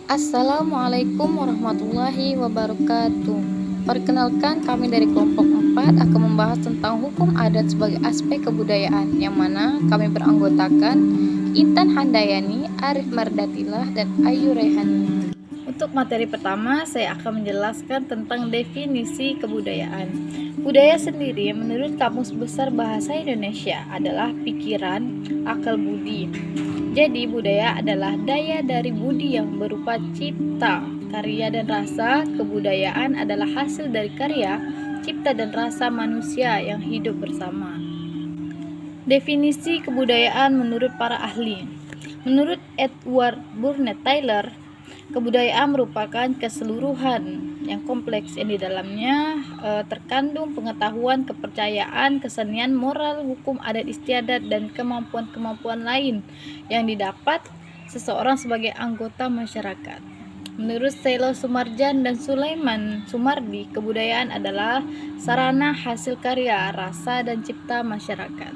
Assalamualaikum warahmatullahi wabarakatuh. Perkenalkan, kami dari kelompok 4 akan membahas tentang hukum adat sebagai aspek kebudayaan, yang mana kami beranggotakan Intan Handayani, Arif Mardatilah, dan Ayu Rehani. Untuk materi pertama, saya akan menjelaskan tentang definisi kebudayaan. Budaya sendiri menurut Kamus Besar Bahasa Indonesia adalah pikiran, akal budi. Jadi budaya adalah daya dari budi yang berupa cipta, karya dan rasa. Kebudayaan adalah hasil dari karya, cipta dan rasa manusia yang hidup bersama. Definisi kebudayaan menurut para ahli. Menurut Edward Burnett Taylor, kebudayaan merupakan keseluruhan yang kompleks yang di dalamnya terkandung pengetahuan, kepercayaan, kesenian, moral, hukum adat istiadat, dan kemampuan-kemampuan lain yang didapat seseorang sebagai anggota masyarakat. Menurut Selo Sumarjan dan Sulaiman Sumardi, kebudayaan adalah sarana hasil karya, rasa, dan cipta masyarakat.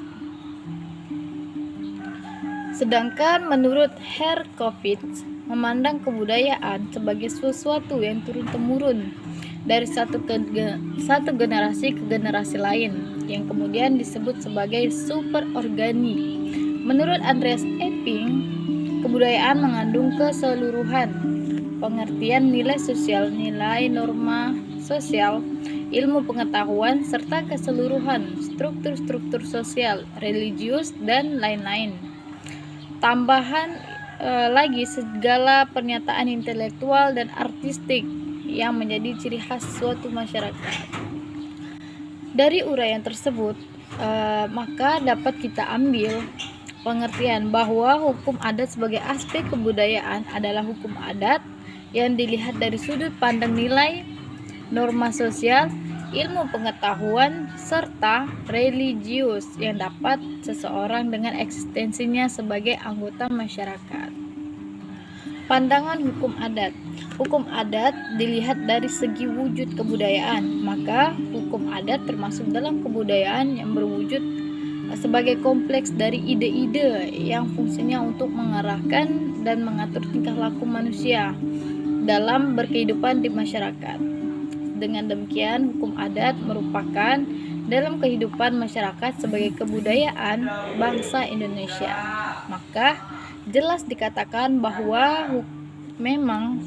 Sedangkan menurut Herkovits, memandang kebudayaan sebagai sesuatu yang turun-temurun dari satu generasi ke generasi lain, yang kemudian disebut sebagai superorganik. Menurut Andreas Epping, kebudayaan mengandung keseluruhan pengertian nilai sosial, nilai norma sosial, ilmu pengetahuan, serta keseluruhan struktur-struktur sosial, religius, dan lain-lain. Tambahan lagi segala pernyataan intelektual dan artistik yang menjadi ciri khas suatu masyarakat. Dari uraian tersebut, maka dapat kita ambil pengertian bahwa hukum adat sebagai aspek kebudayaan adalah hukum adat yang dilihat dari sudut pandang nilai, norma sosial, ilmu pengetahuan, serta religius yang dapat seseorang dengan eksistensinya sebagai anggota masyarakat. Pandangan hukum adat. Hukum adat dilihat dari segi wujud kebudayaan, maka hukum adat termasuk dalam kebudayaan yang berwujud sebagai kompleks dari ide-ide yang fungsinya untuk mengarahkan dan mengatur tingkah laku manusia dalam berkehidupan di masyarakat. Dengan demikian, hukum adat merupakan dalam kehidupan masyarakat sebagai kebudayaan bangsa Indonesia. Maka jelas dikatakan bahwa memang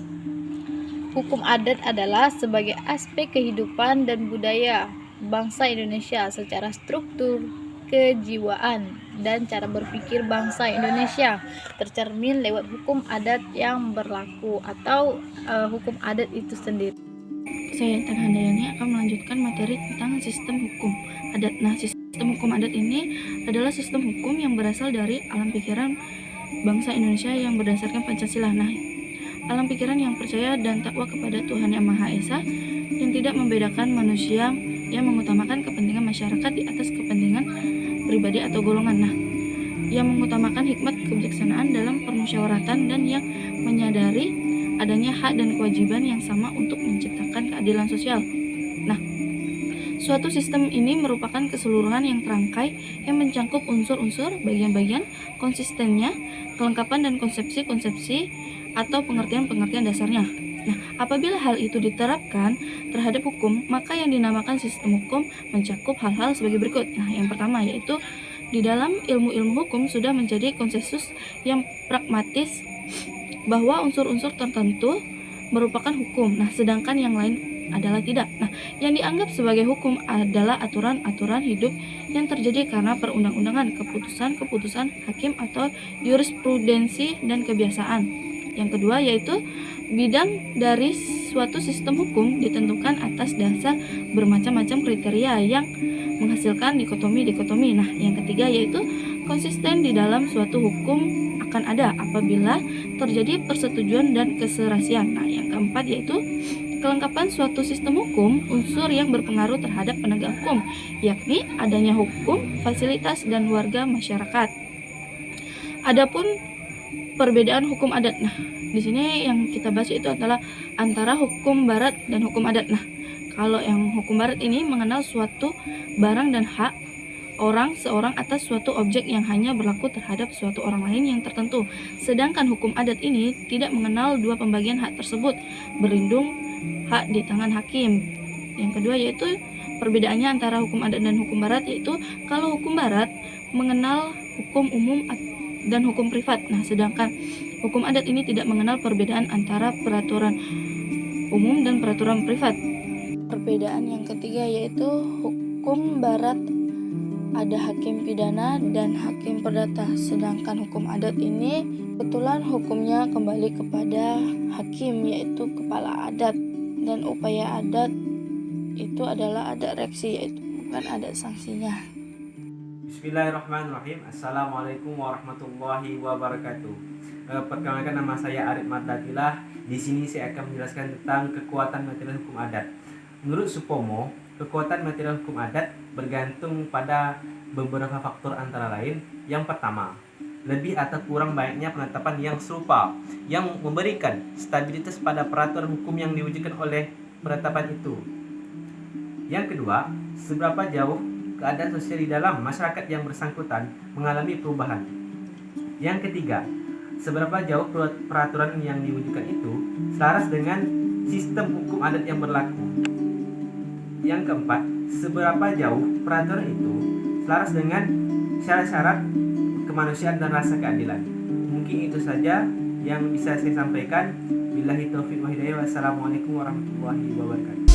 hukum adat adalah sebagai aspek kehidupan dan budaya bangsa Indonesia secara struktur, kejiwaan, dan cara berpikir bangsa Indonesia tercermin lewat hukum adat yang berlaku atau hukum adat itu sendiri. Saya Intan Handayani akan melanjutkan materi tentang sistem hukum adat. Nah, sistem hukum adat ini adalah sistem hukum yang berasal dari alam pikiran bangsa Indonesia yang berdasarkan Pancasila. Nah, alam pikiran yang percaya dan takwa kepada Tuhan Yang Maha Esa, yang tidak membedakan manusia, yang mengutamakan kepentingan masyarakat di atas kepentingan pribadi atau golongan. Nah, yang mengutamakan hikmat kebijaksanaan dalam permusyawaratan dan yang menyadari adanya hak dan kewajiban yang sama untuk menciptakan keadilan sosial. Nah, suatu sistem ini merupakan keseluruhan yang terangkai yang mencangkup unsur-unsur, bagian-bagian, konsistennya, kelengkapan dan konsepsi-konsepsi atau pengertian-pengertian dasarnya. Nah, apabila hal itu diterapkan terhadap hukum, maka yang dinamakan sistem hukum mencakup hal-hal sebagai berikut. Nah, yang pertama yaitu di dalam ilmu-ilmu hukum sudah menjadi konsensus yang pragmatis bahwa unsur-unsur tertentu merupakan hukum, nah sedangkan yang lain adalah tidak. Nah, yang dianggap sebagai hukum adalah aturan-aturan hidup yang terjadi karena perundang-undangan, keputusan-keputusan hakim atau jurisprudensi dan kebiasaan. Yang kedua yaitu bidang dari suatu sistem hukum ditentukan atas dasar bermacam-macam kriteria yang menghasilkan dikotomi-dikotomi. Nah, yang ketiga yaitu konsisten di dalam suatu hukum akan ada apabila terjadi persetujuan dan keserasian. Nah, yang keempat yaitu kelengkapan suatu sistem hukum, unsur yang berpengaruh terhadap penegak hukum, yakni adanya hukum, fasilitas, dan warga masyarakat. Adapun perbedaan hukum adat. Nah, di sini yang kita bahas itu adalah antara hukum barat dan hukum adat. Nah, kalau yang hukum barat ini mengenal suatu barang dan hak seorang atas suatu objek yang hanya berlaku terhadap suatu orang lain yang tertentu. Sedangkan hukum adat ini tidak mengenal dua pembagian hak tersebut, berlindung hak di tangan hakim. Yang kedua yaitu perbedaannya antara hukum adat dan hukum barat, yaitu kalau hukum barat mengenal hukum umum dan hukum privat. Nah, sedangkan hukum adat ini tidak mengenal perbedaan antara peraturan umum dan peraturan privat. Perbedaan yang ketiga yaitu hukum barat ada hakim pidana dan hakim perdata, sedangkan hukum adat ini kebetulan hukumnya kembali kepada hakim, yaitu kepala adat, dan upaya adat itu adalah adat reaksi, yaitu bukan adat sanksinya. Bismillahirrahmanirrahim. Assalamualaikum warahmatullahi wabarakatuh. Perkenalkan, nama saya Arif Mardadilah. Di sini saya akan menjelaskan tentang kekuatan material hukum adat. Menurut Supomo, kekuatan material hukum adat bergantung pada beberapa faktor antara lain. Yang pertama, lebih atau kurang baiknya penetapan yang serupa yang memberikan stabilitas pada peraturan hukum yang diwujudkan oleh penetapan itu. Yang kedua, seberapa jauh keadaan sosial di dalam masyarakat yang bersangkutan mengalami perubahan. Yang ketiga, seberapa jauh peraturan yang diwujudkan itu selaras dengan sistem hukum adat yang berlaku. Yang keempat, seberapa jauh peraturan itu selaras dengan syarat-syarat kemanusiaan dan rasa keadilan. Mungkin itu saja yang bisa saya sampaikan. Billahi taufiq wa hidayah. Wassalamualaikum warahmatullahi wabarakatuh.